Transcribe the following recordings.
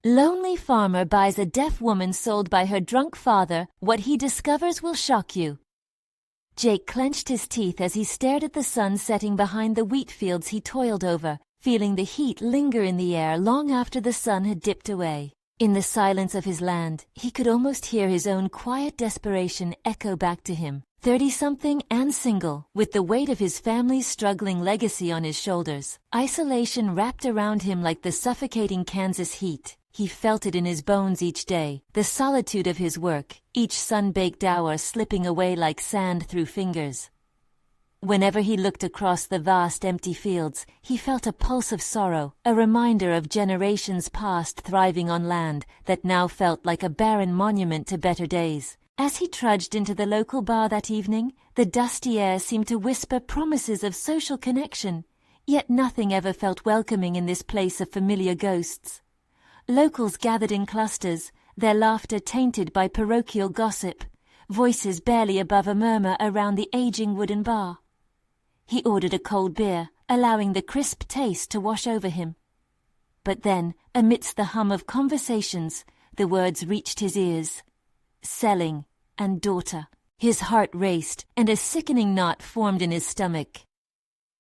Lonely farmer buys a deaf woman sold by her drunk father. What he discovers will shock you. Jake clenched his teeth as he stared at the sun setting behind the wheat fields he toiled over, feeling the heat linger in the air long after the sun had dipped away. In the silence of his land, he could almost hear his own quiet desperation echo back to him. 30-something and single, with the weight of his family's struggling legacy on his shoulders. Isolation wrapped around him like the suffocating Kansas heat. He felt it in his bones each day, the solitude of his work, each sun-baked hour slipping away like sand through fingers. Whenever he looked across the vast empty fields, he felt a pulse of sorrow, a reminder of generations past thriving on land that now felt like a barren monument to better days. As he trudged into the local bar that evening, the dusty air seemed to whisper promises of social connection, yet nothing ever felt welcoming in this place of familiar ghosts. Locals gathered in clusters, their laughter tainted by parochial gossip, voices barely above a murmur around the aging wooden bar. He ordered a cold beer, allowing the crisp taste to wash over him. But then, amidst the hum of conversations, the words reached his ears. Selling and daughter. His heart raced, and a sickening knot formed in his stomach.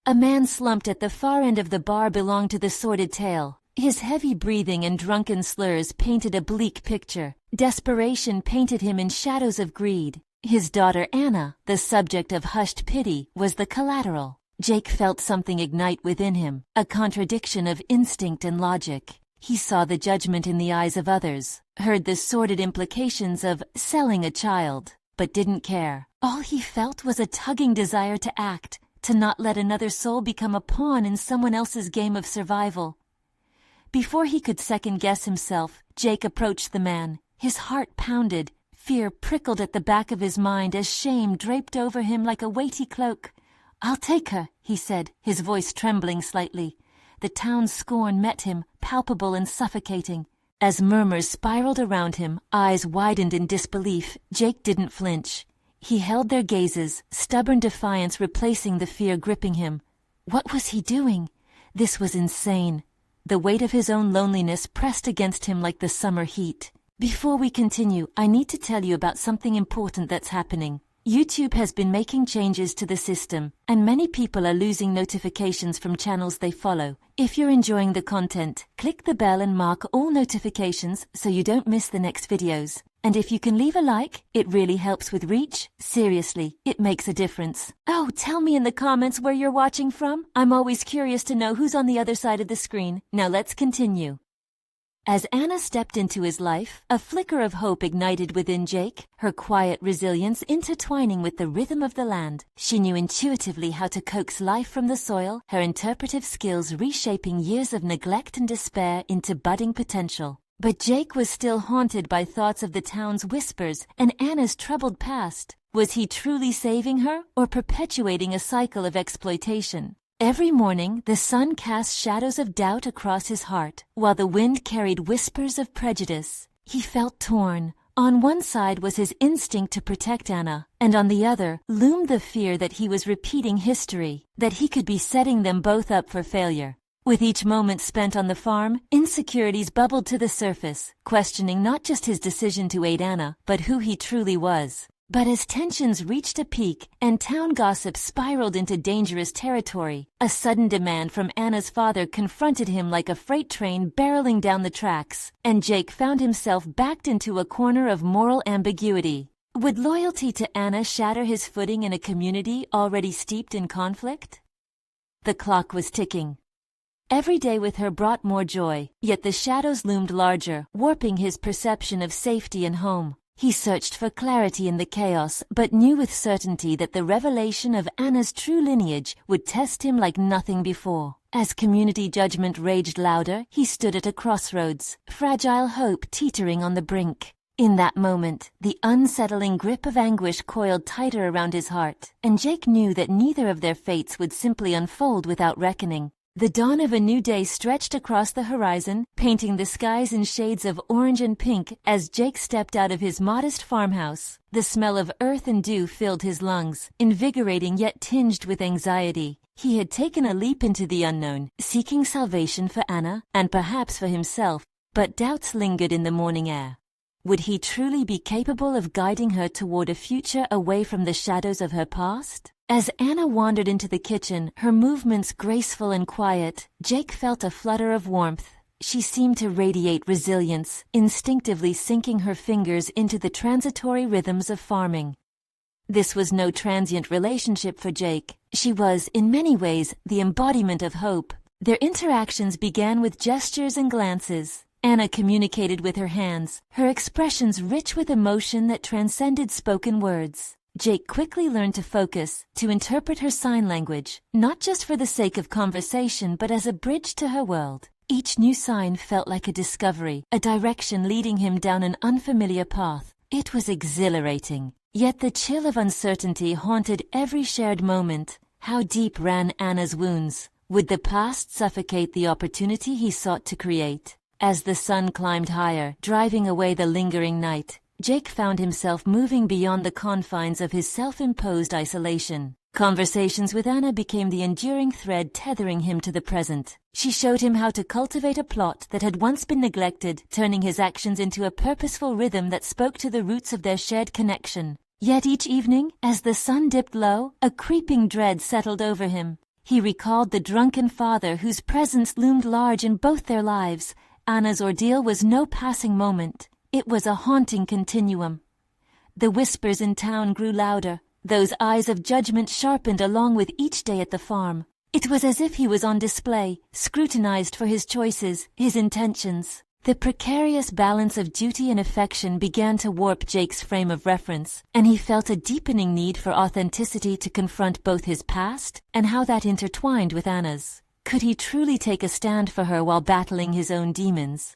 A man slumped at the far end of the bar belonged to the sordid tale. His heavy breathing and drunken slurs painted a bleak picture. Desperation painted him in shadows of greed. His daughter Anna, the subject of hushed pity, was the collateral. Jake felt something ignite within him, a contradiction of instinct and logic. He saw the judgment in the eyes of others, heard the sordid implications of selling a child, but didn't care. All he felt was a tugging desire to act, to not let another soul become a pawn in someone else's game of survival. Before he could second-guess himself, Jake approached the man. His heart pounded, fear prickled at the back of his mind as shame draped over him like a weighty cloak. "I'll take her," he said, his voice trembling slightly. The town's scorn met him, palpable and suffocating. As murmurs spiraled around him, eyes widened in disbelief, Jake didn't flinch. He held their gazes, stubborn defiance replacing the fear gripping him. What was he doing? This was insane. The weight of his own loneliness pressed against him like the summer heat. Before we continue, I need to tell you about something important that's happening. YouTube has been making changes to the system, and many people are losing notifications from channels they follow. If you're enjoying the content, click the bell and mark all notifications so you don't miss the next videos. And if you can leave a like, it really helps with reach. Seriously, it makes a difference. Oh, tell me in the comments where you're watching from. I'm always curious to know who's on the other side of the screen. Now let's continue. As Anna stepped into his life, a flicker of hope ignited within Jake, her quiet resilience intertwining with the rhythm of the land. She knew intuitively how to coax life from the soil, her interpretive skills reshaping years of neglect and despair into budding potential. But Jake was still haunted by thoughts of the town's whispers and Anna's troubled past. Was he truly saving her or perpetuating a cycle of exploitation? Every morning, the sun cast shadows of doubt across his heart, while the wind carried whispers of prejudice. He felt torn. On one side was his instinct to protect Anna, and on the other loomed the fear that he was repeating history, that he could be setting them both up for failure. With each moment spent on the farm, insecurities bubbled to the surface, questioning not just his decision to aid Anna, but who he truly was. But as tensions reached a peak and town gossip spiraled into dangerous territory, a sudden demand from Anna's father confronted him like a freight train barreling down the tracks, and Jake found himself backed into a corner of moral ambiguity. Would loyalty to Anna shatter his footing in a community already steeped in conflict? The clock was ticking. Every day with her brought more joy, yet the shadows loomed larger, warping his perception of safety and home. He searched for clarity in the chaos, but knew with certainty that the revelation of Anna's true lineage would test him like nothing before. As community judgment raged louder, he stood at a crossroads, fragile hope teetering on the brink. In that moment, the unsettling grip of anguish coiled tighter around his heart, and Jake knew that neither of their fates would simply unfold without reckoning. The dawn of a new day stretched across the horizon, painting the skies in shades of orange and pink as Jake stepped out of his modest farmhouse. The smell of earth and dew filled his lungs, invigorating yet tinged with anxiety. He had taken a leap into the unknown, seeking salvation for Anna, and perhaps for himself. but doubts lingered in the morning air. Would he truly be capable of guiding her toward a future away from the shadows of her past? As Anna wandered into the kitchen, her movements graceful and quiet, Jake felt a flutter of warmth. She seemed to radiate resilience, instinctively sinking her fingers into the transitory rhythms of farming. This was no transient relationship for Jake. She was, in many ways, the embodiment of hope. Their interactions began with gestures and glances. Anna communicated with her hands, her expressions rich with emotion that transcended spoken words. Jake quickly learned to focus, to interpret her sign language, not just for the sake of conversation but as a bridge to her world. Each new sign felt like a discovery, a direction leading him down an unfamiliar path. It was exhilarating. Yet the chill of uncertainty haunted every shared moment. How deep ran Anna's wounds? Would the past suffocate the opportunity he sought to create? As the sun climbed higher, driving away the lingering night, Jake found himself moving beyond the confines of his self-imposed isolation. Conversations with Anna became the enduring thread tethering him to the present. She showed him how to cultivate a plot that had once been neglected, turning his actions into a purposeful rhythm that spoke to the roots of their shared connection. Yet each evening, as the sun dipped low, a creeping dread settled over him. He recalled the drunken father whose presence loomed large in both their lives. Anna's ordeal was no passing moment. It was a haunting continuum. The whispers in town grew louder. Those eyes of judgment sharpened along with each day at the farm. It was as if he was on display, scrutinized for his choices, his intentions. The precarious balance of duty and affection began to warp Jake's frame of reference, and he felt a deepening need for authenticity to confront both his past and how that intertwined with Anna's. Could he truly take a stand for her while battling his own demons?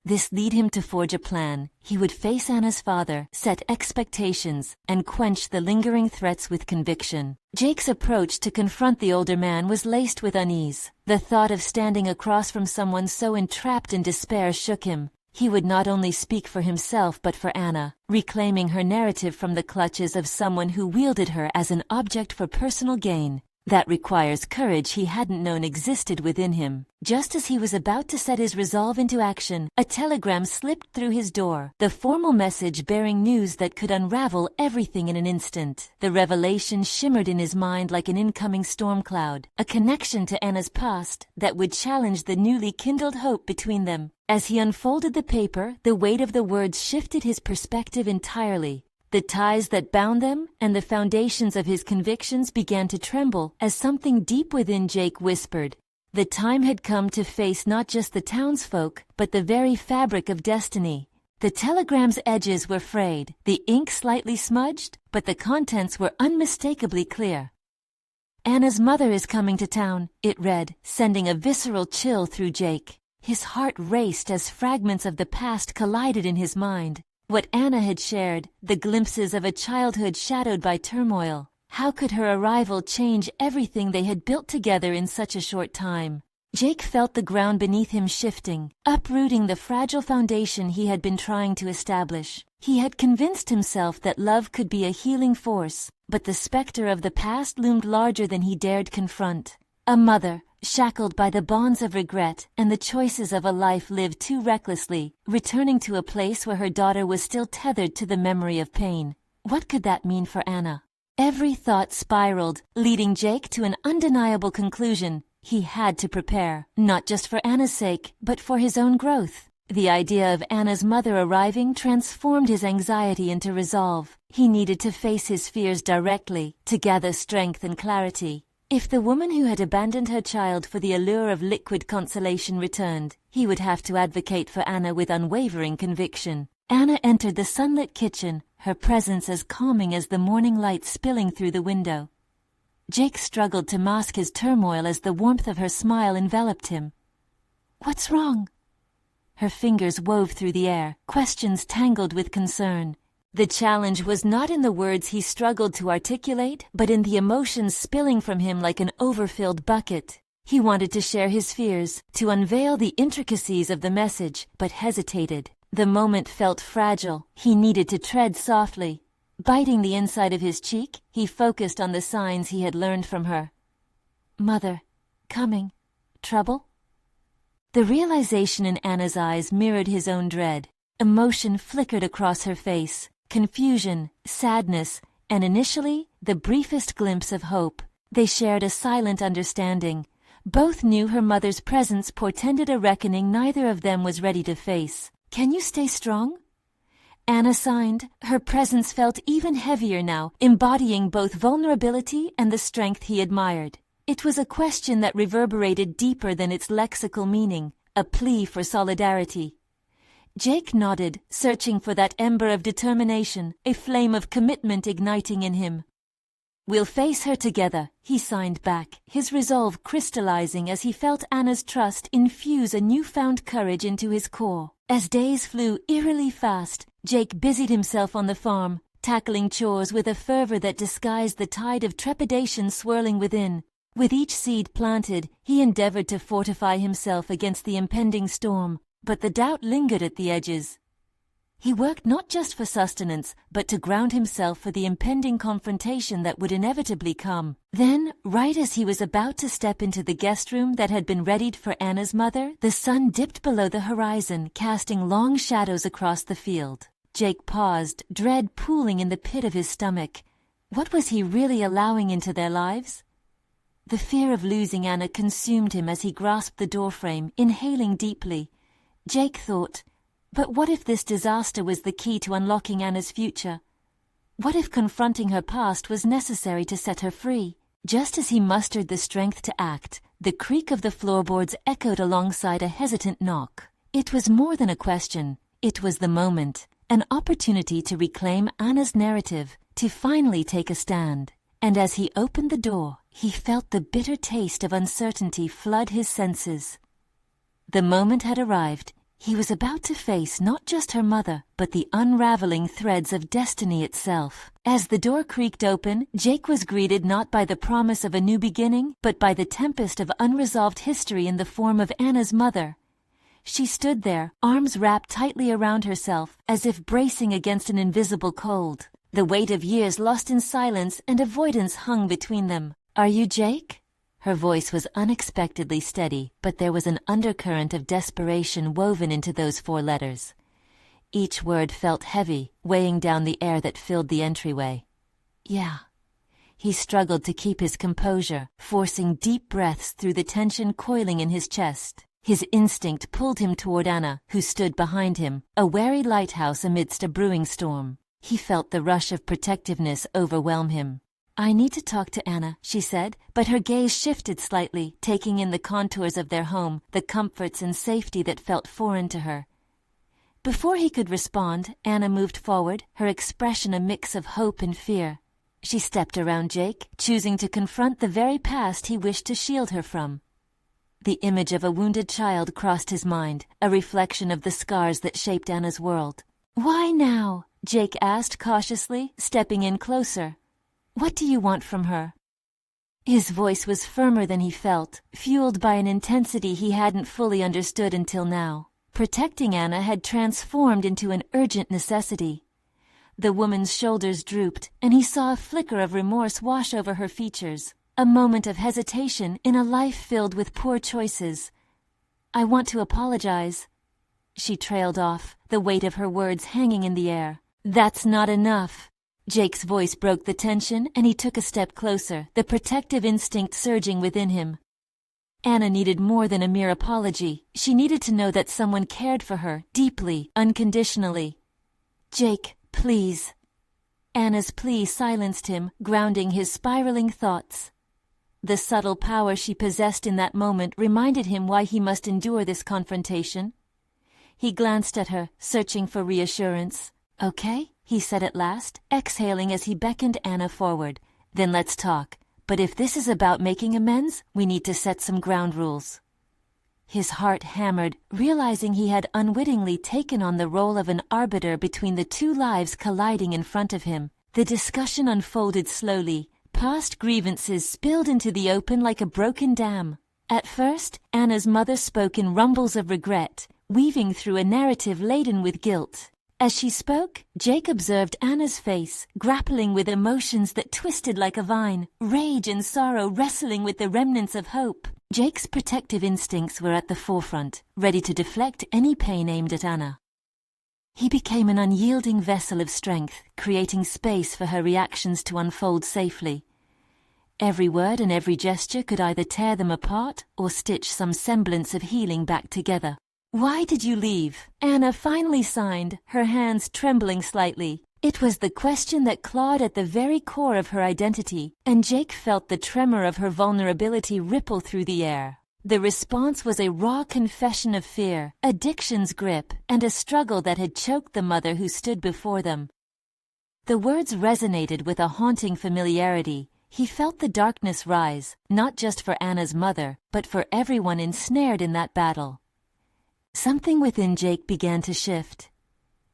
This led him to forge a plan. He would face Anna's father, set expectations, and quench the lingering threats with conviction. Jake's approach to confront the older man was laced with unease. The thought of standing across from someone so entrapped in despair shook him. He would not only speak for himself but for Anna, reclaiming her narrative from the clutches of someone who wielded her as an object for personal gain. That requires courage he hadn't known existed within him. Just as he was about to set his resolve into action, a telegram slipped through his door, the formal message bearing news that could unravel everything in an instant. The revelation shimmered in his mind like an incoming storm cloud, a connection to Anna's past that would challenge the newly kindled hope between them. As he unfolded the paper, the weight of the words shifted his perspective entirely. The ties that bound them and the foundations of his convictions began to tremble as something deep within Jake whispered. The time had come to face not just the townsfolk, but the very fabric of destiny. The telegram's edges were frayed, the ink slightly smudged, but the contents were unmistakably clear. "Anna's mother is coming to town," it read, sending a visceral chill through Jake. His heart raced as fragments of the past collided in his mind. What Anna had shared, the glimpses of a childhood shadowed by turmoil. How could her arrival change everything they had built together in such a short time? Jake felt the ground beneath him shifting, uprooting the fragile foundation he had been trying to establish. He had convinced himself that love could be a healing force, but the specter of the past loomed larger than he dared confront. A mother, shackled by the bonds of regret and the choices of a life lived too recklessly, returning to a place where her daughter was still tethered to the memory of pain. What could that mean for Anna? Every thought spiraled, leading Jake to an undeniable conclusion. He had to prepare, not just for Anna's sake, but for his own growth. The idea of Anna's mother arriving transformed his anxiety into resolve. He needed to face his fears directly, to gather strength and clarity. If the woman who had abandoned her child for the allure of liquid consolation returned, he would have to advocate for Anna with unwavering conviction. Anna entered the sunlit kitchen, her presence as calming as the morning light spilling through the window. Jake struggled to mask his turmoil as the warmth of her smile enveloped him. "What's wrong?" Her fingers wove through the air, questions tangled with concern. The challenge was not in the words he struggled to articulate, but in the emotions spilling from him like an overfilled bucket. He wanted to share his fears, to unveil the intricacies of the message, but hesitated. The moment felt fragile. He needed to tread softly. Biting the inside of his cheek, he focused on the signs he had learned from her. "Mother, coming. Trouble?" The realization in Anna's eyes mirrored his own dread. Emotion flickered across her face, confusion, sadness, and initially, the briefest glimpse of hope. They shared a silent understanding. Both knew her mother's presence portended a reckoning neither of them was ready to face. "Can you stay strong?" Anna signed. Her presence felt even heavier now, embodying both vulnerability and the strength he admired. It was a question that reverberated deeper than its lexical meaning, a plea for solidarity. Jake nodded, searching for that ember of determination, a flame of commitment igniting in him. "We'll face her together," he signed back, his resolve crystallizing as he felt Anna's trust infuse a newfound courage into his core. As days flew eerily fast, Jake busied himself on the farm, tackling chores with a fervor that disguised the tide of trepidation swirling within. With each seed planted, he endeavored to fortify himself against the impending storm, but the doubt lingered at the edges. He worked not just for sustenance, but to ground himself for the impending confrontation that would inevitably come. Then, right as he was about to step into the guest room that had been readied for Anna's mother, the sun dipped below the horizon, casting long shadows across the field. Jake paused, dread pooling in the pit of his stomach. What was he really allowing into their lives? The fear of losing Anna consumed him as he grasped the doorframe, inhaling deeply. Jake thought, but what if this disaster was the key to unlocking Anna's future? What if confronting her past was necessary to set her free? Just as he mustered the strength to act, the creak of the floorboards echoed alongside a hesitant knock. It was more than a question. It was the moment, an opportunity to reclaim Anna's narrative, to finally take a stand. And as he opened the door, he felt the bitter taste of uncertainty flood his senses. The moment had arrived. He was about to face not just her mother, but the unraveling threads of destiny itself. As the door creaked open, Jake was greeted not by the promise of a new beginning, but by the tempest of unresolved history in the form of Anna's mother. She stood there, arms wrapped tightly around herself, as if bracing against an invisible cold. The weight of years lost in silence and avoidance hung between them. "Are you Jake?" Her voice was unexpectedly steady, but there was an undercurrent of desperation woven into those 4 letters. Each word felt heavy, weighing down the air that filled the entryway. "Yeah." He struggled to keep his composure, forcing deep breaths through the tension coiling in his chest. His instinct pulled him toward Anna, who stood behind him, a wary lighthouse amidst a brewing storm. He felt the rush of protectiveness overwhelm him. "I need to talk to Anna," she said, but her gaze shifted slightly, taking in the contours of their home, the comforts and safety that felt foreign to her. Before he could respond, Anna moved forward, her expression a mix of hope and fear. She stepped around Jake, choosing to confront the very past he wished to shield her from. The image of a wounded child crossed his mind, a reflection of the scars that shaped Anna's world. "Why now?" Jake asked cautiously, stepping in closer. "What do you want from her?" His voice was firmer than he felt, fueled by an intensity he hadn't fully understood until now. Protecting Anna had transformed into an urgent necessity. The woman's shoulders drooped, and he saw a flicker of remorse wash over her features, a moment of hesitation in a life filled with poor choices. "I want to apologize." She trailed off, the weight of her words hanging in the air. "That's not enough." Jake's voice broke the tension, and he took a step closer, the protective instinct surging within him. Anna needed more than a mere apology. She needed to know that someone cared for her, deeply, unconditionally. "Jake, please." Anna's plea silenced him, grounding his spiraling thoughts. The subtle power she possessed in that moment reminded him why he must endure this confrontation. He glanced at her, searching for reassurance. "Okay?" he said at last, exhaling as he beckoned Anna forward. "Then let's talk. But if this is about making amends, we need to set some ground rules." His heart hammered, realizing he had unwittingly taken on the role of an arbiter between the 2 lives colliding in front of him. The discussion unfolded slowly. Past grievances spilled into the open like a broken dam. At first, Anna's mother spoke in rumbles of regret, weaving through a narrative laden with guilt. As she spoke, Jake observed Anna's face, grappling with emotions that twisted like a vine, rage and sorrow wrestling with the remnants of hope. Jake's protective instincts were at the forefront, ready to deflect any pain aimed at Anna. He became an unyielding vessel of strength, creating space for her reactions to unfold safely. Every word and every gesture could either tear them apart or stitch some semblance of healing back together. "Why did you leave?" Anna finally signed, her hands trembling slightly. It was the question that clawed at the very core of her identity, and Jake felt the tremor of her vulnerability ripple through the air. The response was a raw confession of fear, addiction's grip, and a struggle that had choked the mother who stood before them. The words resonated with a haunting familiarity. He felt the darkness rise, not just for Anna's mother, but for everyone ensnared in that battle. Something within Jake began to shift.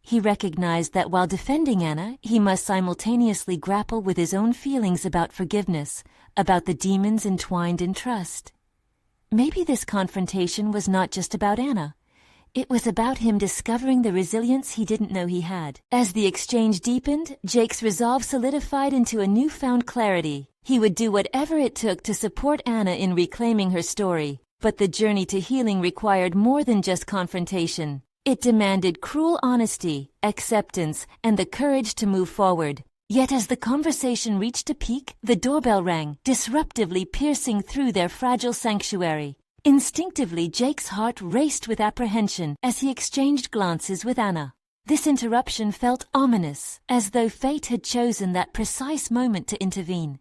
He recognized that while defending Anna, he must simultaneously grapple with his own feelings about forgiveness, about the demons entwined in trust. Maybe this confrontation was not just about Anna. It was about him discovering the resilience he didn't know he had. As the exchange deepened, Jake's resolve solidified into a newfound clarity. He would do whatever it took to support Anna in reclaiming her story. But the journey to healing required more than just confrontation. It demanded cruel honesty, acceptance, and the courage to move forward. Yet as the conversation reached a peak, the doorbell rang, disruptively piercing through their fragile sanctuary. Instinctively, Jake's heart raced with apprehension as he exchanged glances with Anna. This interruption felt ominous, as though fate had chosen that precise moment to intervene.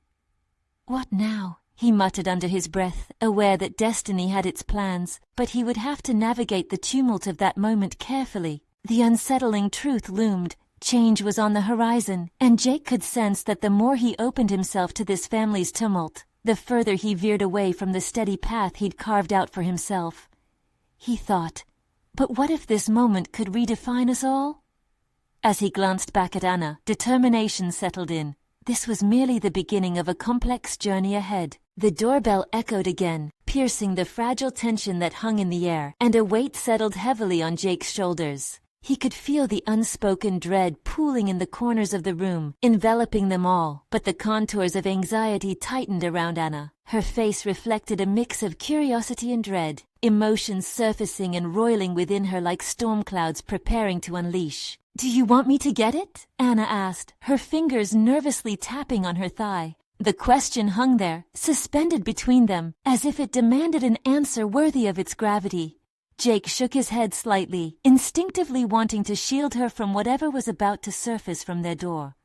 "What now?" he muttered under his breath, aware that destiny had its plans, but he would have to navigate the tumult of that moment carefully. The unsettling truth loomed. Change was on the horizon, and Jake could sense that the more he opened himself to this family's tumult, the further he veered away from the steady path he'd carved out for himself. He thought, but what if this moment could redefine us all? As he glanced back at Anna, determination settled in. This was merely the beginning of a complex journey ahead. The doorbell echoed again, piercing the fragile tension that hung in the air, and a weight settled heavily on Jake's shoulders. He could feel the unspoken dread pooling in the corners of the room, enveloping them all, but the contours of anxiety tightened around Anna. Her face reflected a mix of curiosity and dread, emotions surfacing and roiling within her like storm clouds preparing to unleash. "Do you want me to get it?" Anna asked, her fingers nervously tapping on her thigh. The question hung there, suspended between them, as if it demanded an answer worthy of its gravity. Jake shook his head slightly, instinctively wanting to shield her from whatever was about to surface from their door.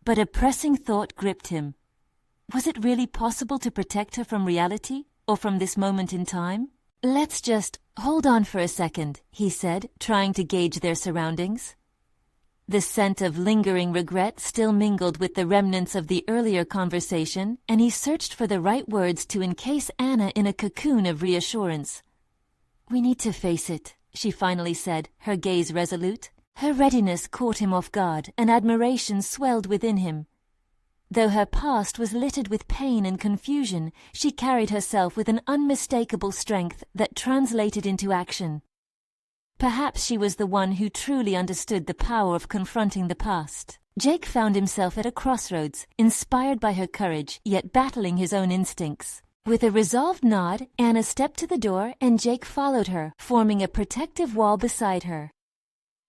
But a pressing thought gripped him. Was it really possible to protect her from reality, or from this moment in time? "Let's just hold on for a second," he said, trying to gauge their surroundings. The scent of lingering regret still mingled with the remnants of the earlier conversation, and he searched for the right words to encase Anna in a cocoon of reassurance. "We need to face it," she finally said, her gaze resolute. Her readiness caught him off guard, and admiration swelled within him. Though her past was littered with pain and confusion, she carried herself with an unmistakable strength that translated into action. Perhaps she was the one who truly understood the power of confronting the past. Jake found himself at a crossroads, inspired by her courage, yet battling his own instincts. With a resolved nod, Anna stepped to the door and Jake followed her, forming a protective wall beside her.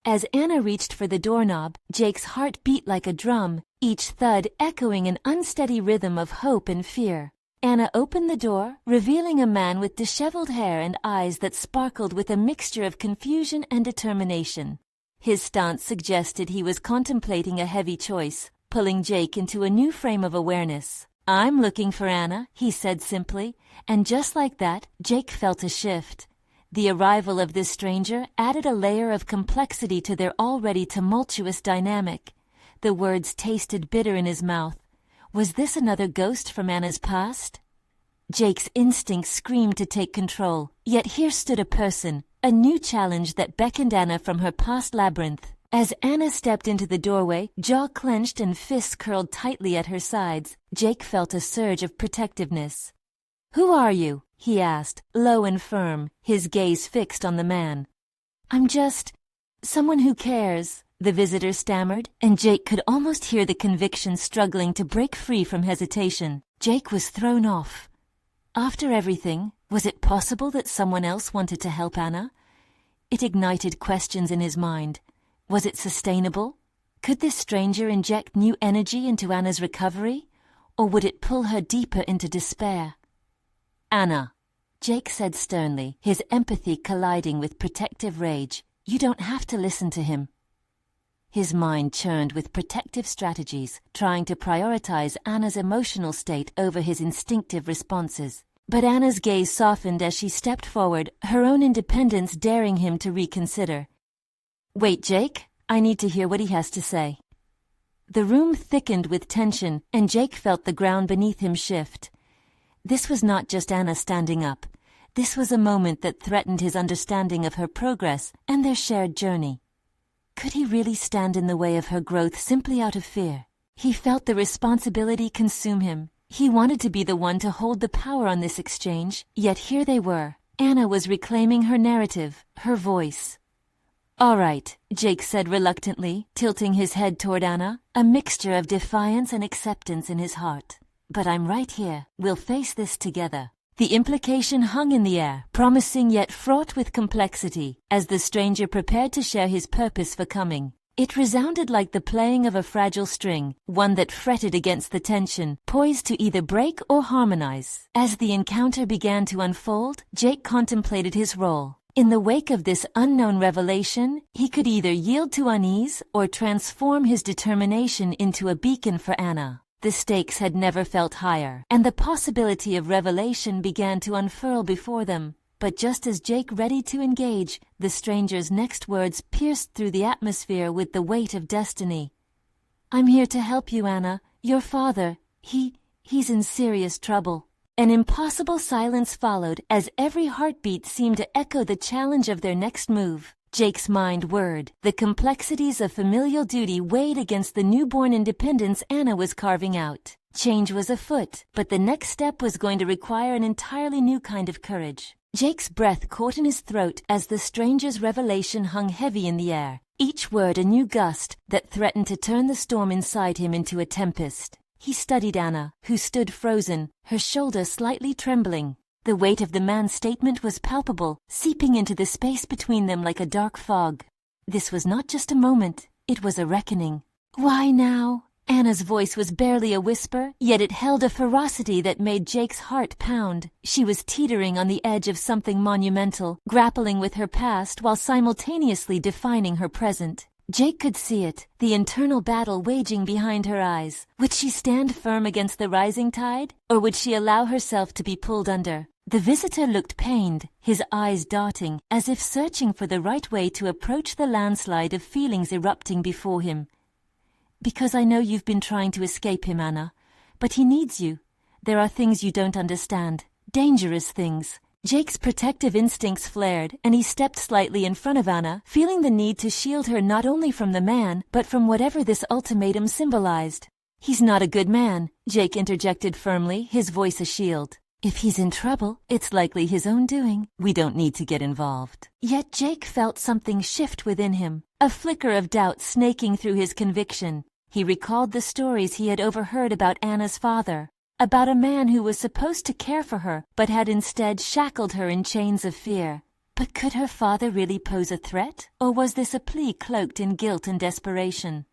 As Anna reached for the doorknob, Jake's heart beat like a drum, each thud echoing an unsteady rhythm of hope and fear. Anna opened the door, revealing a man with disheveled hair and eyes that sparkled with a mixture of confusion and determination. His stance suggested he was contemplating a heavy choice, pulling Jake into a new frame of awareness. "I'm looking for Anna," he said simply, and just like that, Jake felt a shift. The arrival of this stranger added a layer of complexity to their already tumultuous dynamic. The words tasted bitter in his mouth. Was this another ghost from Anna's past? Jake's instincts screamed to take control, yet here stood a person, a new challenge that beckoned Anna from her past labyrinth. As Anna stepped into the doorway, jaw clenched and fists curled tightly at her sides, Jake felt a surge of protectiveness. "Who are you?" he asked, low and firm, his gaze fixed on the man. "I'm just someone who cares," the visitor stammered, and Jake could almost hear the conviction struggling to break free from hesitation. Jake was thrown off. After everything, was it possible that someone else wanted to help Anna? It ignited questions in his mind. Was it sustainable? Could this stranger inject new energy into Anna's recovery? Or would it pull her deeper into despair? "Anna," Jake said sternly, his empathy colliding with protective rage, "you don't have to listen to him." His mind churned with protective strategies, trying to prioritize Anna's emotional state over his instinctive responses. But Anna's gaze softened as she stepped forward, her own independence daring him to reconsider. "Wait, Jake, I need to hear what he has to say." The room thickened with tension, and Jake felt the ground beneath him shift. This was not just Anna standing up. This was a moment that threatened his understanding of her progress and their shared journey. Could he really stand in the way of her growth simply out of fear? He felt the responsibility consume him. He wanted to be the one to hold the power on this exchange, yet here they were. Anna was reclaiming her narrative, her voice. "All right," Jake said reluctantly, tilting his head toward Anna, a mixture of defiance and acceptance in his heart. "But I'm right here. We'll face this together." The implication hung in the air, promising yet fraught with complexity, as the stranger prepared to share his purpose for coming. It resounded like the playing of a fragile string, one that fretted against the tension, poised to either break or harmonize. As the encounter began to unfold, Jake contemplated his role. In the wake of this unknown revelation, he could either yield to unease or transform his determination into a beacon for Anna. The stakes had never felt higher, and the possibility of revelation began to unfurl before them. But just as Jake ready to engage, the stranger's next words pierced through the atmosphere with the weight of destiny. "I'm here to help you, Anna. Your father, he's in serious trouble." An impossible silence followed as every heartbeat seemed to echo the challenge of their next move. Jake's mind whirred. The complexities of familial duty weighed against the newborn independence Anna was carving out. Change was afoot, but the next step was going to require an entirely new kind of courage. Jake's breath caught in his throat as the stranger's revelation hung heavy in the air, each word a new gust that threatened to turn the storm inside him into a tempest. He studied Anna, who stood frozen, her shoulder slightly trembling. The weight of the man's statement was palpable, seeping into the space between them like a dark fog. This was not just a moment, it was a reckoning. "Why now?" Anna's voice was barely a whisper, yet it held a ferocity that made Jake's heart pound. She was teetering on the edge of something monumental, grappling with her past while simultaneously defining her present. Jake could see it, the internal battle waging behind her eyes. Would she stand firm against the rising tide, or would she allow herself to be pulled under? The visitor looked pained, his eyes darting, as if searching for the right way to approach the landslide of feelings erupting before him. "Because I know you've been trying to escape him, Anna. But he needs you. There are things you don't understand. Dangerous things." Jake's protective instincts flared, and he stepped slightly in front of Anna, feeling the need to shield her not only from the man, but from whatever this ultimatum symbolized. "He's not a good man," Jake interjected firmly, his voice a shield. "If he's in trouble, it's likely his own doing. We don't need to get involved." Yet Jake felt something shift within him, a flicker of doubt snaking through his conviction. He recalled the stories he had overheard about Anna's father, about a man who was supposed to care for her, but had instead shackled her in chains of fear. But could her father really pose a threat, or was this a plea cloaked in guilt and desperation?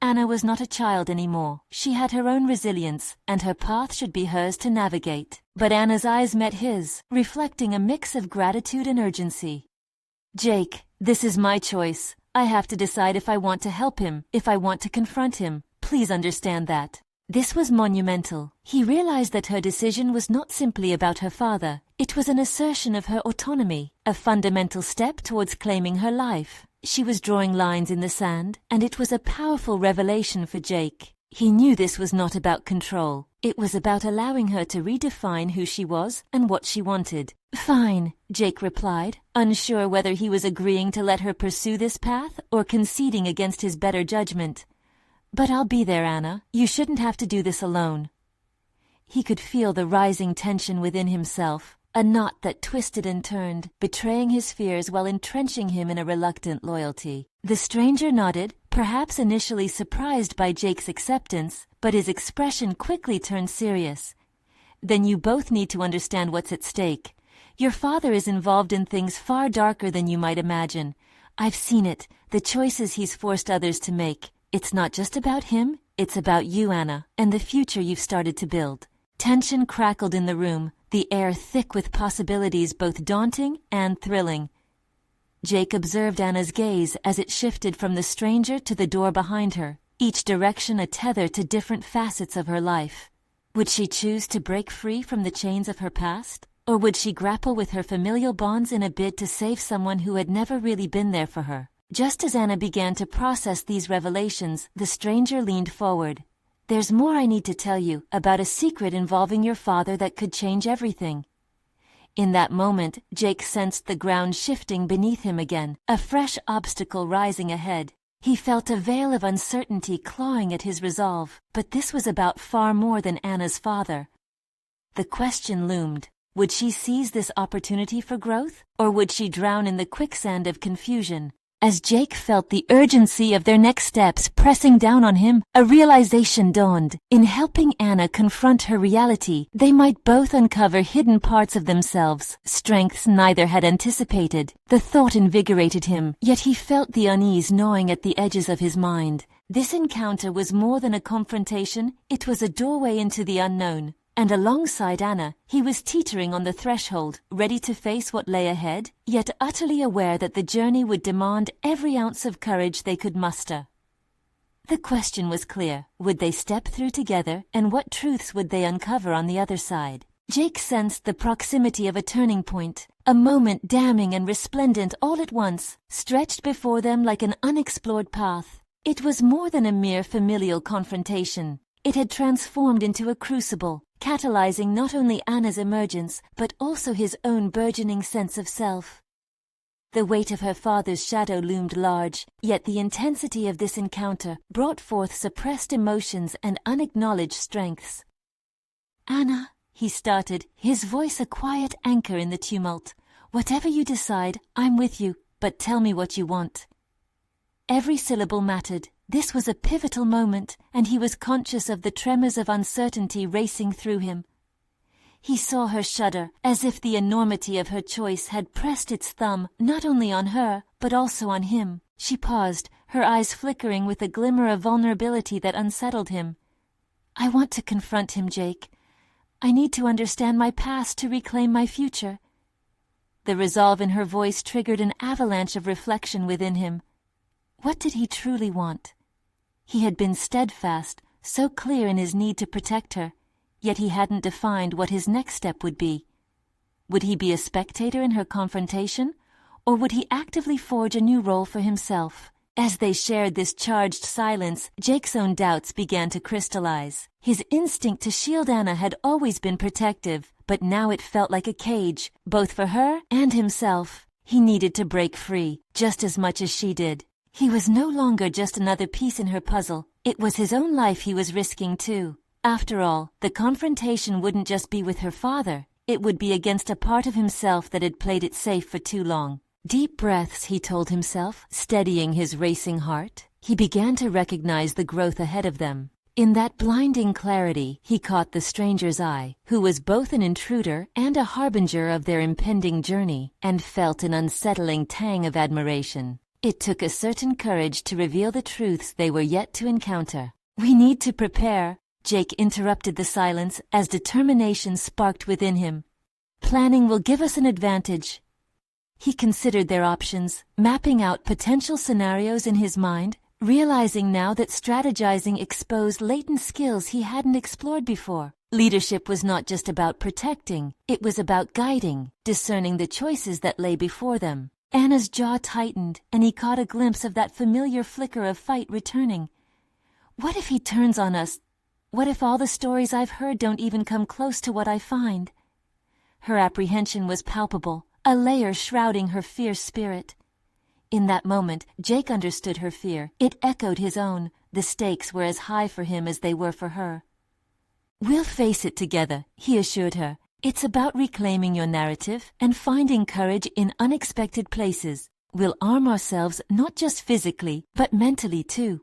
Anna was not a child anymore. She had her own resilience, and her path should be hers to navigate. But Anna's eyes met his, reflecting a mix of gratitude and urgency. "Jake, this is my choice. I have to decide if I want to help him, if I want to confront him. Please understand that." This was monumental. He realized that her decision was not simply about her father. It was an assertion of her autonomy, a fundamental step towards claiming her life. She was drawing lines in the sand, and it was a powerful revelation for Jake. He knew this was not about control. It was about allowing her to redefine who she was and what she wanted. "Fine," Jake replied, unsure whether he was agreeing to let her pursue this path or conceding against his better judgment. "But I'll be there, Anna. You shouldn't have to do this alone." He could feel the rising tension within himself, a knot that twisted and turned, betraying his fears while entrenching him in a reluctant loyalty. The stranger nodded, perhaps initially surprised by Jake's acceptance, but his expression quickly turned serious. then you both need to understand what's at stake. Your father is involved in things far darker than you might imagine. I've seen it, the choices he's forced others to make. It's not just about him, it's about you, Anna, and the future you've started to build. Tension crackled in the room, the air thick with possibilities both daunting and thrilling. Jake observed Anna's gaze as it shifted from the stranger to the door behind her, each direction a tether to different facets of her life. Would she choose to break free from the chains of her past? Or would she grapple with her familial bonds in a bid to save someone who had never really been there for her? Just as Anna began to process these revelations, the stranger leaned forward. There's more I need to tell you about a secret involving your father that could change everything. In that moment, Jake sensed the ground shifting beneath him again, a fresh obstacle rising ahead. He felt a veil of uncertainty clawing at his resolve, but this was about far more than Anna's father. The question loomed. Would she seize this opportunity for growth, or would she drown in the quicksand of confusion? As Jake felt the urgency of their next steps pressing down on him, a realization dawned. In helping Anna confront her reality, they might both uncover hidden parts of themselves, strengths neither had anticipated. The thought invigorated him, yet he felt the unease gnawing at the edges of his mind. This encounter was more than a confrontation, it was a doorway into the unknown. And alongside Anna, he was teetering on the threshold, ready to face what lay ahead, yet utterly aware that the journey would demand every ounce of courage they could muster. The question was clear. Would they step through together, and what truths would they uncover on the other side? Jake sensed the proximity of a turning point, a moment damning and resplendent all at once, stretched before them like an unexplored path. It was more than a mere familial confrontation. It had transformed into a crucible, catalyzing not only Anna's emergence, but also his own burgeoning sense of self. The weight of her father's shadow loomed large, yet the intensity of this encounter brought forth suppressed emotions and unacknowledged strengths. "Anna," he started, his voice a quiet anchor in the tumult. "Whatever you decide, I'm with you, but tell me what you want." Every syllable mattered. This was a pivotal moment, and he was conscious of the tremors of uncertainty racing through him. He saw her shudder, as if the enormity of her choice had pressed its thumb not only on her, but also on him. She paused, her eyes flickering with a glimmer of vulnerability that unsettled him. "I want to confront him, Jake. I need to understand my past to reclaim my future." The resolve in her voice triggered an avalanche of reflection within him. What did he truly want? He had been steadfast, so clear in his need to protect her, yet he hadn't defined what his next step would be. Would he be a spectator in her confrontation, or would he actively forge a new role for himself? As they shared this charged silence, Jake's own doubts began to crystallize. His instinct to shield Anna had always been protective, but now it felt like a cage, both for her and himself. He needed to break free, just as much as she did. He was no longer just another piece in her puzzle. It was his own life he was risking too. After all, the confrontation wouldn't just be with her father. It would be against a part of himself that had played it safe for too long. Deep breaths, he told himself, steadying his racing heart. He began to recognize the growth ahead of them. In that blinding clarity, he caught the stranger's eye, who was both an intruder and a harbinger of their impending journey, and felt an unsettling tang of admiration. It took a certain courage to reveal the truths they were yet to encounter. "We need to prepare," Jake interrupted the silence as determination sparked within him. "Planning will give us an advantage." He considered their options, mapping out potential scenarios in his mind, realizing now that strategizing exposed latent skills he hadn't explored before. Leadership was not just about protecting, it was about guiding, discerning the choices that lay before them. Anna's jaw tightened, and he caught a glimpse of that familiar flicker of fight returning. What if he turns on us? What if all the stories I've heard don't even come close to what I find? Her apprehension was palpable, a layer shrouding her fierce spirit. In that moment, Jake understood her fear. It echoed his own. The stakes were as high for him as they were for her. "We'll face it together," he assured her. "It's about reclaiming your narrative and finding courage in unexpected places. We'll arm ourselves not just physically, but mentally too."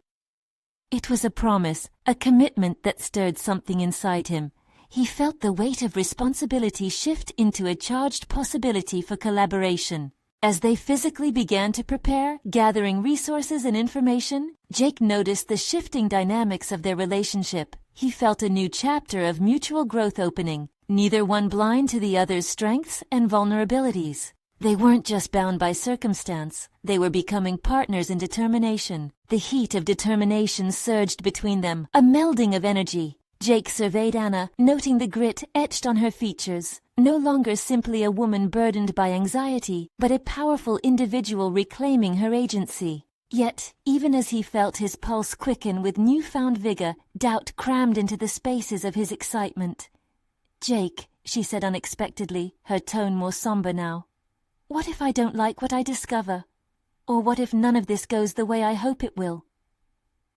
It was a promise, a commitment that stirred something inside him. he felt the weight of responsibility shift into a charged possibility for collaboration. As they physically began to prepare, gathering resources and information, Jake noticed the shifting dynamics of their relationship. He felt a new chapter of mutual growth opening, neither one blind to the other's strengths and vulnerabilities. They weren't just bound by circumstance, they were becoming partners in determination. The heat of determination surged between them, a melding of energy. Jake surveyed Anna, noting the grit etched on her features. No longer simply a woman burdened by anxiety, but a powerful individual reclaiming her agency. Yet, even as he felt his pulse quicken with newfound vigor, doubt crammed into the spaces of his excitement. "Jake," she said unexpectedly, her tone more somber now. "What if I don't like what I discover? Or what if none of this goes the way I hope it will?"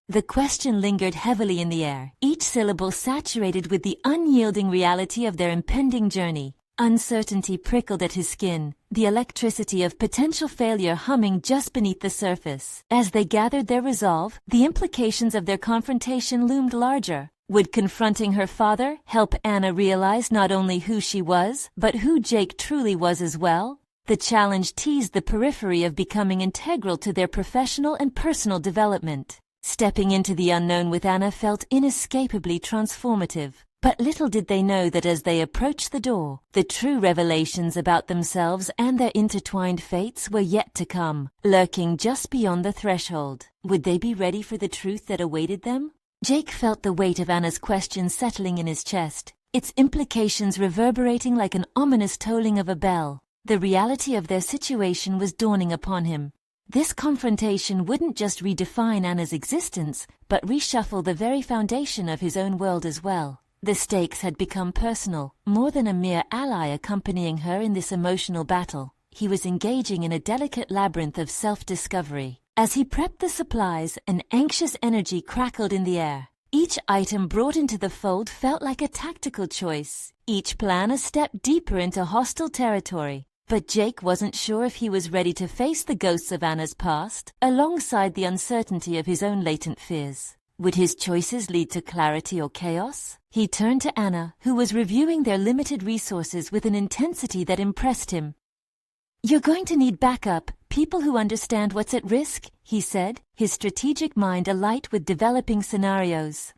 The question lingered heavily in the air, each syllable saturated with the unyielding reality of their impending journey. Uncertainty prickled at his skin, the electricity of potential failure humming just beneath the surface. As they gathered their resolve, the implications of their confrontation loomed larger. Would confronting her father help Anna realize not only who she was, but who Jake truly was as well? The challenge teased the periphery of becoming integral to their professional and personal development. Stepping into the unknown with Anna felt inescapably transformative. But little did they know that as they approached the door, the true revelations about themselves and their intertwined fates were yet to come, lurking just beyond the threshold. Would they be ready for the truth that awaited them? Jake felt the weight of Anna's question settling in his chest, its implications reverberating like an ominous tolling of a bell. The reality of their situation was dawning upon him. This confrontation wouldn't just redefine Anna's existence, but reshuffle the very foundation of his own world as well. The stakes had become personal, more than a mere ally accompanying her in this emotional battle. He was engaging in a delicate labyrinth of self-discovery. As he prepped the supplies, an anxious energy crackled in the air. Each item brought into the fold felt like a tactical choice, each plan a step deeper into hostile territory. But Jake wasn't sure if he was ready to face the ghosts of Anna's past, alongside the uncertainty of his own latent fears. Would his choices lead to clarity or chaos? He turned to Anna, who was reviewing their limited resources with an intensity that impressed him. "You're going to need backup, people who understand what's at risk," he said, his strategic mind alight with developing scenarios.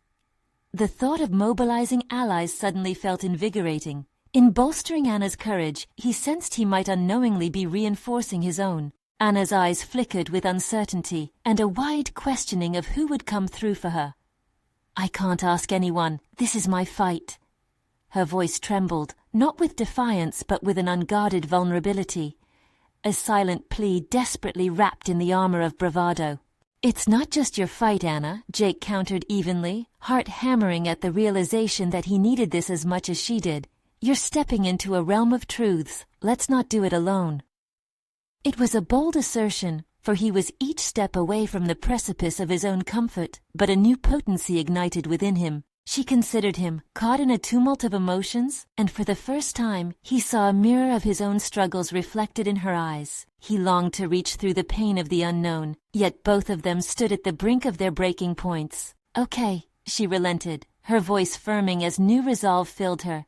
The thought of mobilizing allies suddenly felt invigorating. In bolstering Anna's courage, he sensed he might unknowingly be reinforcing his own. Anna's eyes flickered with uncertainty and a wide questioning of who would come through for her. "I can't ask anyone. This is my fight." Her voice trembled, not with defiance but with an unguarded vulnerability. A silent plea desperately wrapped in the armor of bravado. "It's not just your fight, Anna," Jake countered evenly, heart hammering at the realization that he needed this as much as she did. "You're stepping into a realm of truths. Let's not do it alone." It was a bold assertion, for he was each step away from the precipice of his own comfort, but a new potency ignited within him. She considered him, caught in a tumult of emotions, and for the first time, he saw a mirror of his own struggles reflected in her eyes. He longed to reach through the pain of the unknown, yet both of them stood at the brink of their breaking points. "Okay," she relented, her voice firming as new resolve filled her.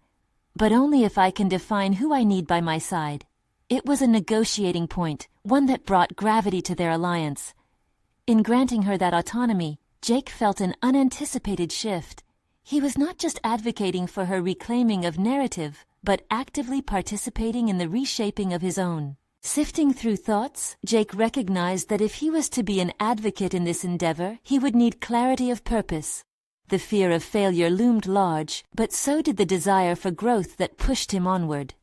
"But only if I can define who I need by my side." It was a negotiating point, one that brought gravity to their alliance. In granting her that autonomy, Jake felt an unanticipated shift. He was not just advocating for her reclaiming of narrative, but actively participating in the reshaping of his own. Sifting through thoughts, Jake recognized that if he was to be an advocate in this endeavor, he would need clarity of purpose. The fear of failure loomed large, but so did the desire for growth that pushed him onward.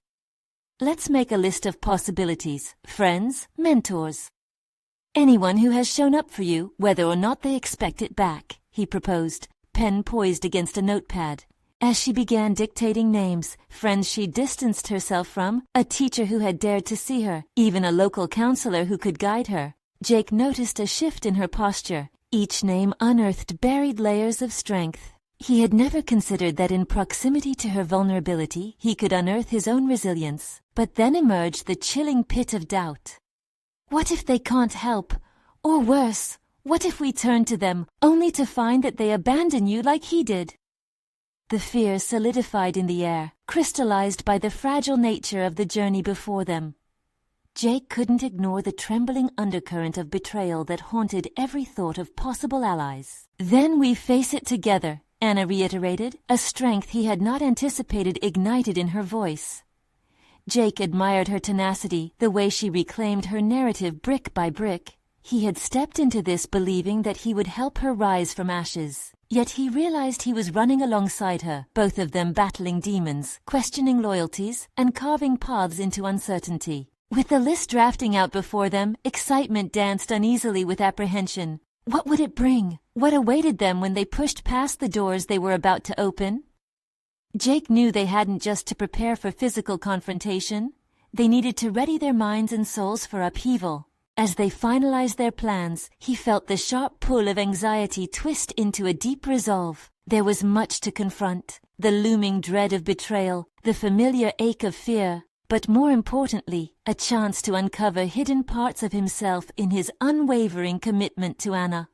"Let's make a list of possibilities, friends, mentors. Anyone who has shown up for you, whether or not they expect it back," he proposed, pen poised against a notepad. As she began dictating names, friends she distanced herself from, a teacher who had dared to see her, even a local counselor who could guide her, Jake noticed a shift in her posture. Each name unearthed buried layers of strength. He had never considered that in proximity to her vulnerability, he could unearth his own resilience. But then emerged the chilling pit of doubt. What if they can't help? Or worse, what if we turn to them, only to find that they abandon you like he did? The fear solidified in the air, crystallized by the fragile nature of the journey before them. Jake couldn't ignore the trembling undercurrent of betrayal that haunted every thought of possible allies. "Then we face it together," Anna reiterated, a strength he had not anticipated ignited in her voice. Jake admired her tenacity, the way she reclaimed her narrative brick by brick. He had stepped into this believing that he would help her rise from ashes. Yet he realized he was running alongside her, both of them battling demons, questioning loyalties, and carving paths into uncertainty. With the list drafting out before them, excitement danced uneasily with apprehension. What would it bring? What awaited them when they pushed past the doors they were about to open? Jake knew they hadn't just to prepare for physical confrontation. They needed to ready their minds and souls for upheaval. As they finalized their plans, he felt the sharp pull of anxiety twist into a deep resolve. There was much to confront, the looming dread of betrayal, the familiar ache of fear, but more importantly, a chance to uncover hidden parts of himself in his unwavering commitment to Anna.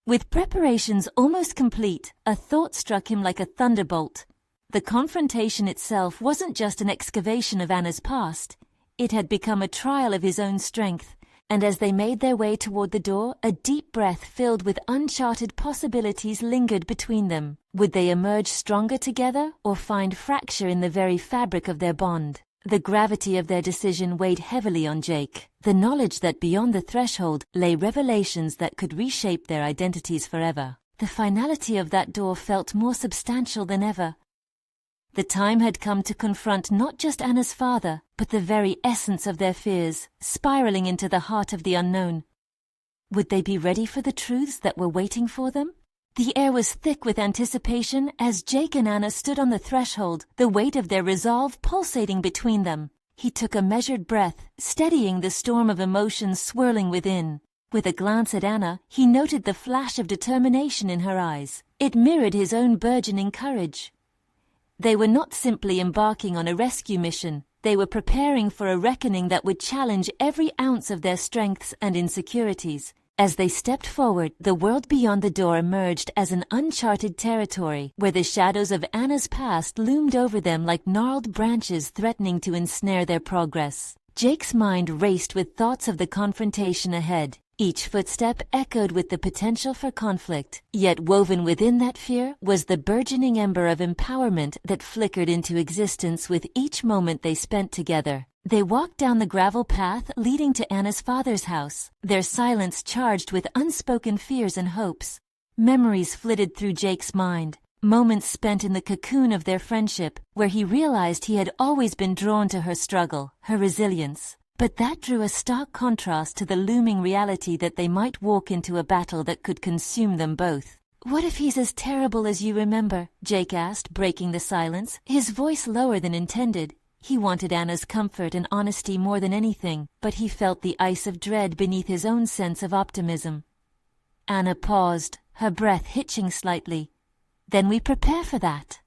With preparations almost complete, a thought struck him like a thunderbolt. The confrontation itself wasn't just an excavation of Anna's past. It had become a trial of his own strength. And as they made their way toward the door, a deep breath filled with uncharted possibilities lingered between them. Would they emerge stronger together, or find fracture in the very fabric of their bond? The gravity of their decision weighed heavily on Jake. The knowledge that beyond the threshold lay revelations that could reshape their identities forever. The finality of that door felt more substantial than ever. The time had come to confront not just Anna's father, but the very essence of their fears, spiraling into the heart of the unknown. Would they be ready for the truths that were waiting for them? The air was thick with anticipation as Jake and Anna stood on the threshold, the weight of their resolve pulsating between them. He took a measured breath, steadying the storm of emotions swirling within. With a glance at Anna, he noted the flash of determination in her eyes. It mirrored his own burgeoning courage. They were not simply embarking on a rescue mission. They were preparing for a reckoning that would challenge every ounce of their strengths and insecurities. As they stepped forward, the world beyond the door emerged as an uncharted territory, where the shadows of Anna's past loomed over them like gnarled branches threatening to ensnare their progress. Jake's mind raced with thoughts of the confrontation ahead. Each footstep echoed with the potential for conflict, yet woven within that fear was the burgeoning ember of empowerment that flickered into existence with each moment they spent together. They walked down the gravel path leading to Anna's father's house, their silence charged with unspoken fears and hopes. Memories flitted through Jake's mind, moments spent in the cocoon of their friendship, where he realized he had always been drawn to her struggle, her resilience. But that drew a stark contrast to the looming reality that they might walk into a battle that could consume them both. "What if he's as terrible as you remember?" Jake asked, breaking the silence, his voice lower than intended. He wanted Anna's comfort and honesty more than anything, but he felt the ice of dread beneath his own sense of optimism. Anna paused, her breath hitching slightly. "Then we prepare for that."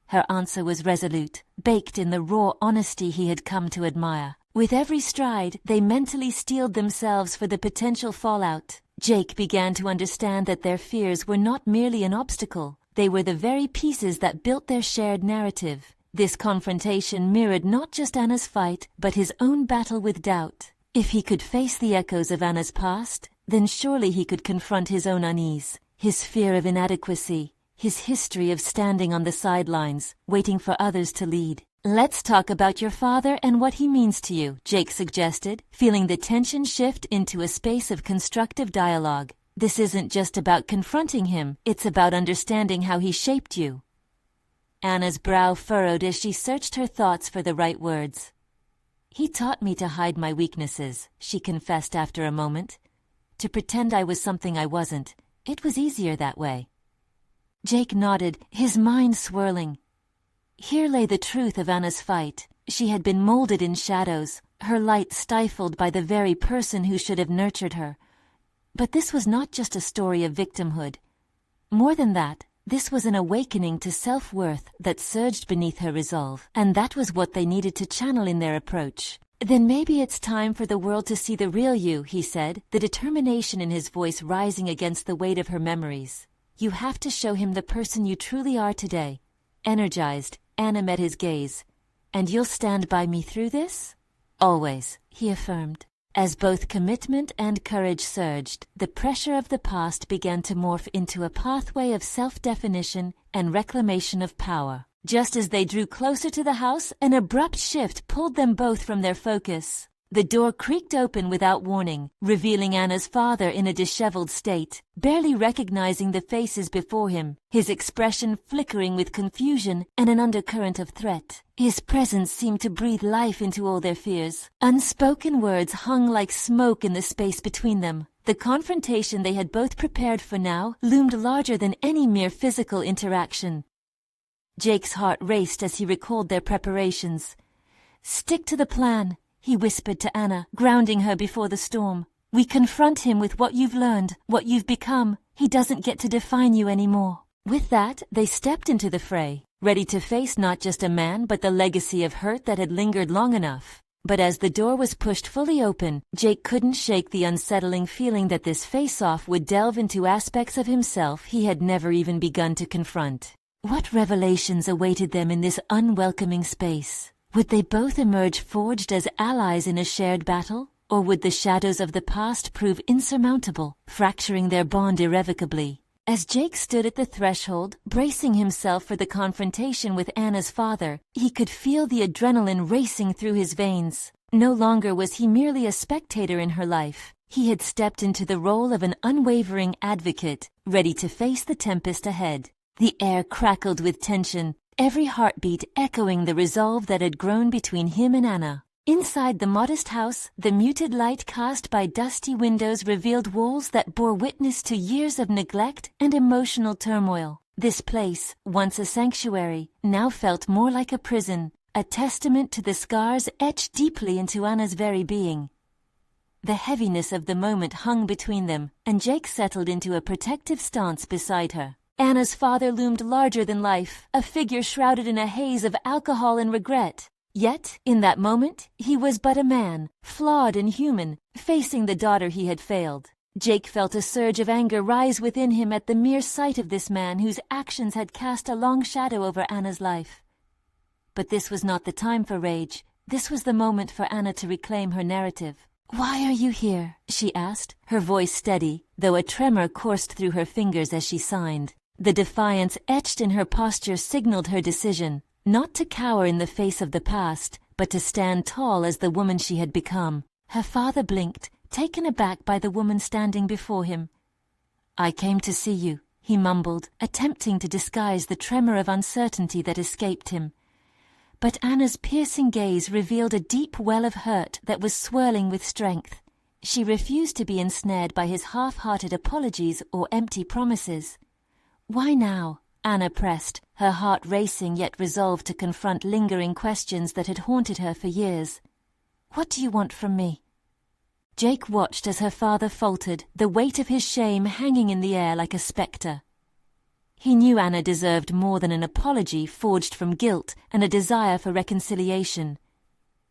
Her answer was resolute, baked in the raw honesty he had come to admire. With every stride, they mentally steeled themselves for the potential fallout. Jake began to understand that their fears were not merely an obstacle. They were the very pieces that built their shared narrative. This confrontation mirrored not just Anna's fight, but his own battle with doubt. If he could face the echoes of Anna's past, then surely he could confront his own unease, his fear of inadequacy, his history of standing on the sidelines, waiting for others to lead. "Let's talk about your father and what he means to you," Jake suggested, feeling the tension shift into a space of constructive dialogue. "This isn't just about confronting him, it's about understanding how he shaped you." Anna's brow furrowed as she searched her thoughts for the right words. "He taught me to hide my weaknesses," she confessed after a moment. "To pretend I was something I wasn't. It was easier that way." Jake nodded, his mind swirling. Here lay the truth of Anna's fight. She had been molded in shadows, her light stifled by the very person who should have nurtured her. But this was not just a story of victimhood. More than that, this was an awakening to self-worth that surged beneath her resolve, and that was what they needed to channel in their approach. "Then maybe it's time for the world to see the real you," he said, the determination in his voice rising against the weight of her memories. You have to show him the person you truly are today. Energized, Anna met his gaze. And you'll stand by me through this? Always, he affirmed. As both commitment and courage surged, the pressure of the past began to morph into a pathway of self-definition and reclamation of power. Just as they drew closer to the house, an abrupt shift pulled them both from their focus. The door creaked open without warning, revealing Anna's father in a disheveled state, barely recognizing the faces before him, his expression flickering with confusion and an undercurrent of threat. His presence seemed to breathe life into all their fears. Unspoken words hung like smoke in the space between them. The confrontation they had both prepared for now loomed larger than any mere physical interaction. Jake's heart raced as he recalled their preparations. "Stick to the plan," he whispered to Anna, grounding her before the storm. "We confront him with what you've learned, what you've become. He doesn't get to define you anymore." With that, they stepped into the fray, ready to face not just a man but the legacy of hurt that had lingered long enough. But as the door was pushed fully open, Jake couldn't shake the unsettling feeling that this face-off would delve into aspects of himself he had never even begun to confront. What revelations awaited them in this unwelcoming space? Would they both emerge forged as allies in a shared battle? Or would the shadows of the past prove insurmountable, fracturing their bond irrevocably? As Jake stood at the threshold, bracing himself for the confrontation with Anna's father, he could feel the adrenaline racing through his veins. No longer was he merely a spectator in her life. He had stepped into the role of an unwavering advocate, ready to face the tempest ahead. The air crackled with tension, every heartbeat echoing the resolve that had grown between him and Anna. Inside the modest house, the muted light cast by dusty windows revealed walls that bore witness to years of neglect and emotional turmoil. This place, once a sanctuary, now felt more like a prison, a testament to the scars etched deeply into Anna's very being. The heaviness of the moment hung between them, and Jake settled into a protective stance beside her. Anna's father loomed larger than life, a figure shrouded in a haze of alcohol and regret. Yet, in that moment, he was but a man, flawed and human, facing the daughter he had failed. Jake felt a surge of anger rise within him at the mere sight of this man whose actions had cast a long shadow over Anna's life. But this was not the time for rage. This was the moment for Anna to reclaim her narrative. "Why are you here?" she asked, her voice steady, though a tremor coursed through her fingers as she signed. The defiance etched in her posture signaled her decision, not to cower in the face of the past, but to stand tall as the woman she had become. Her father blinked, taken aback by the woman standing before him. "I came to see you," he mumbled, attempting to disguise the tremor of uncertainty that escaped him. But Anna's piercing gaze revealed a deep well of hurt that was swirling with strength. She refused to be ensnared by his half-hearted apologies or empty promises. "Why now?" Anna pressed, her heart racing yet resolved to confront lingering questions that had haunted her for years. "What do you want from me?" Jake watched as her father faltered, the weight of his shame hanging in the air like a spectre. He knew Anna deserved more than an apology forged from guilt and a desire for reconciliation.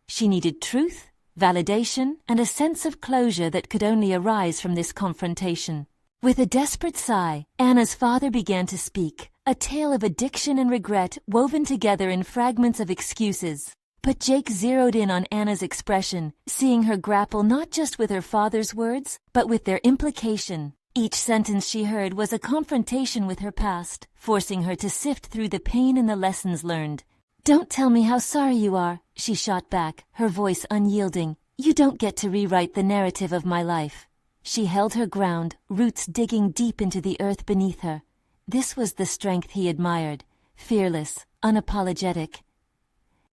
She needed truth, validation, and a sense of closure that could only arise from this confrontation. With a desperate sigh, Anna's father began to speak, a tale of addiction and regret woven together in fragments of excuses. But Jake zeroed in on Anna's expression, seeing her grapple not just with her father's words, but with their implication. Each sentence she heard was a confrontation with her past, forcing her to sift through the pain and the lessons learned. "Don't tell me how sorry you are," she shot back, her voice unyielding. "You don't get to rewrite the narrative of my life." She held her ground, roots digging deep into the earth beneath her. This was the strength he admired, fearless, unapologetic.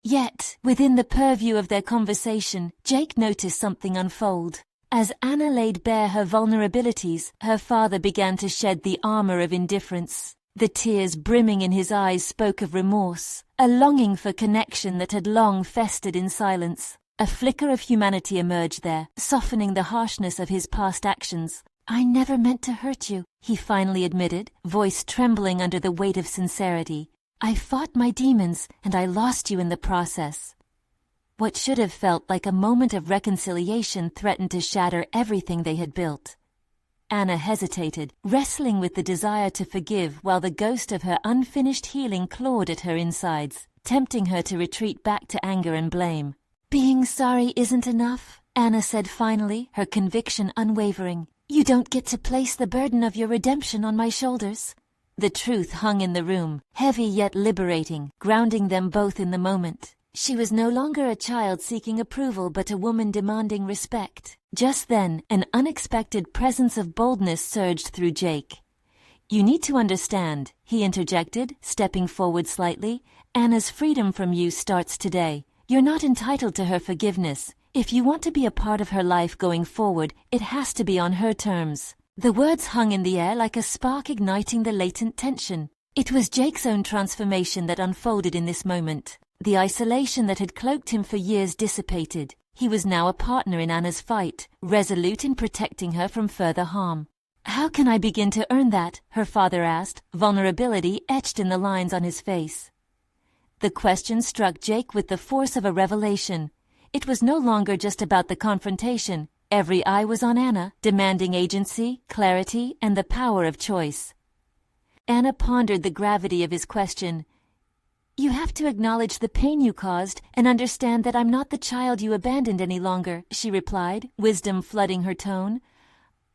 Yet, within the purview of their conversation, Jake noticed something unfold. As Anna laid bare her vulnerabilities, her father began to shed the armor of indifference. The tears brimming in his eyes spoke of remorse, a longing for connection that had long festered in silence. A flicker of humanity emerged there, softening the harshness of his past actions. "I never meant to hurt you," he finally admitted, voice trembling under the weight of sincerity. "I fought my demons, and I lost you in the process." What should have felt like a moment of reconciliation threatened to shatter everything they had built. Anna hesitated, wrestling with the desire to forgive while the ghost of her unfinished healing clawed at her insides, tempting her to retreat back to anger and blame. "Being sorry isn't enough," Anna said finally, her conviction unwavering. "You don't get to place the burden of your redemption on my shoulders." The truth hung in the room, heavy yet liberating, grounding them both in the moment. She was no longer a child seeking approval but a woman demanding respect. Just then, an unexpected presence of boldness surged through Jake. "You need to understand," he interjected, stepping forward slightly. "Anna's freedom from you starts today. You're not entitled to her forgiveness. If you want to be a part of her life going forward, it has to be on her terms." The words hung in the air like a spark igniting the latent tension. It was Jake's own transformation that unfolded in this moment. The isolation that had cloaked him for years dissipated. He was now a partner in Anna's fight, resolute in protecting her from further harm. "How can I begin to earn that?" her father asked, vulnerability etched in the lines on his face. The question struck Jake with the force of a revelation. It was no longer just about the confrontation. Every eye was on Anna, demanding agency, clarity, and the power of choice. Anna pondered the gravity of his question. "You have to acknowledge the pain you caused and understand that I'm not the child you abandoned any longer," she replied, wisdom flooding her tone.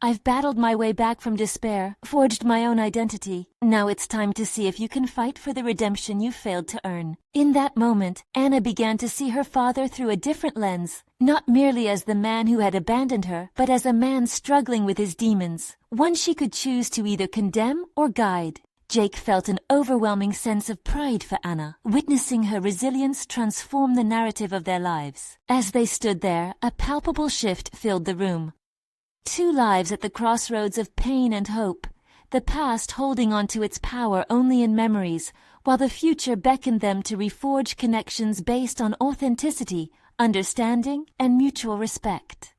"I've battled my way back from despair, forged my own identity. Now it's time to see if you can fight for the redemption you failed to earn." In that moment, Anna began to see her father through a different lens, not merely as the man who had abandoned her, but as a man struggling with his demons, one she could choose to either condemn or guide. Jake felt an overwhelming sense of pride for Anna, witnessing her resilience transform the narrative of their lives. As they stood there, a palpable shift filled the room. Two lives at the crossroads of pain and hope, the past holding on to its power only in memories, while the future beckoned them to reforge connections based on authenticity, understanding, and mutual respect.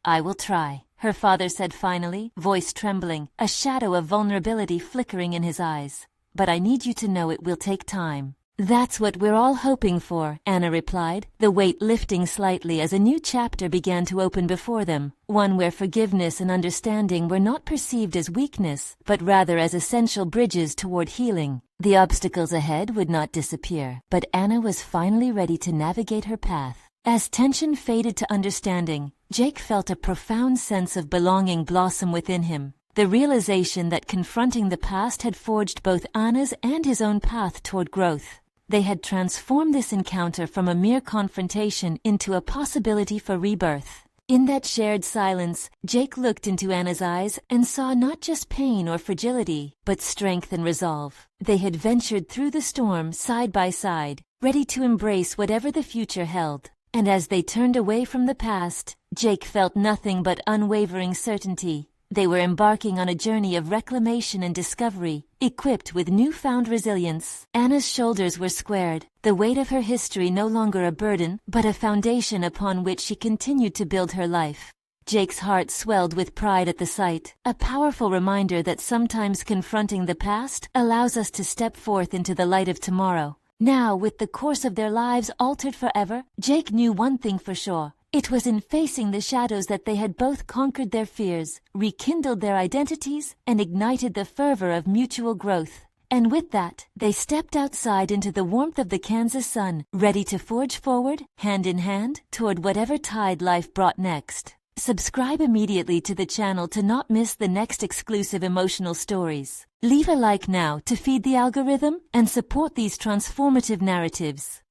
"I will try," her father said finally, voice trembling, a shadow of vulnerability flickering in his eyes. "But I need you to know it will take time." "That's what we're all hoping for," Anna replied, the weight lifting slightly as a new chapter began to open before them, one where forgiveness and understanding were not perceived as weakness, but rather as essential bridges toward healing. The obstacles ahead would not disappear, but Anna was finally ready to navigate her path. As tension faded to understanding, Jake felt a profound sense of belonging blossom within him. The realization that confronting the past had forged both Anna's and his own path toward growth. They had transformed this encounter from a mere confrontation into a possibility for rebirth. In that shared silence, Jake looked into Anna's eyes and saw not just pain or fragility, but strength and resolve. They had ventured through the storm side by side, ready to embrace whatever the future held. And as they turned away from the past, Jake felt nothing but unwavering certainty. They were embarking on a journey of reclamation and discovery, equipped with newfound resilience. Anna's shoulders were squared, the weight of her history no longer a burden, but a foundation upon which she continued to build her life. Jake's heart swelled with pride at the sight, a powerful reminder that sometimes confronting the past allows us to step forth into the light of tomorrow. Now, with the course of their lives altered forever, Jake knew one thing for sure. It was in facing the shadows that they had both conquered their fears, rekindled their identities, and ignited the fervor of mutual growth. And with that, they stepped outside into the warmth of the Kansas sun, ready to forge forward, hand in hand, toward whatever tide life brought next. Subscribe immediately to the channel to not miss the next exclusive emotional stories. Leave a like now to feed the algorithm and support these transformative narratives.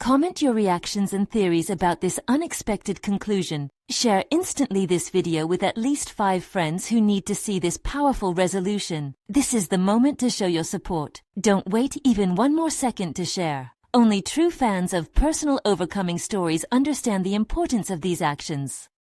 Comment your reactions and theories about this unexpected conclusion. Share instantly this video with at least 5 friends who need to see this powerful resolution. This is the moment to show your support. Don't wait even one more second to share. Only true fans of personal overcoming stories understand the importance of these actions.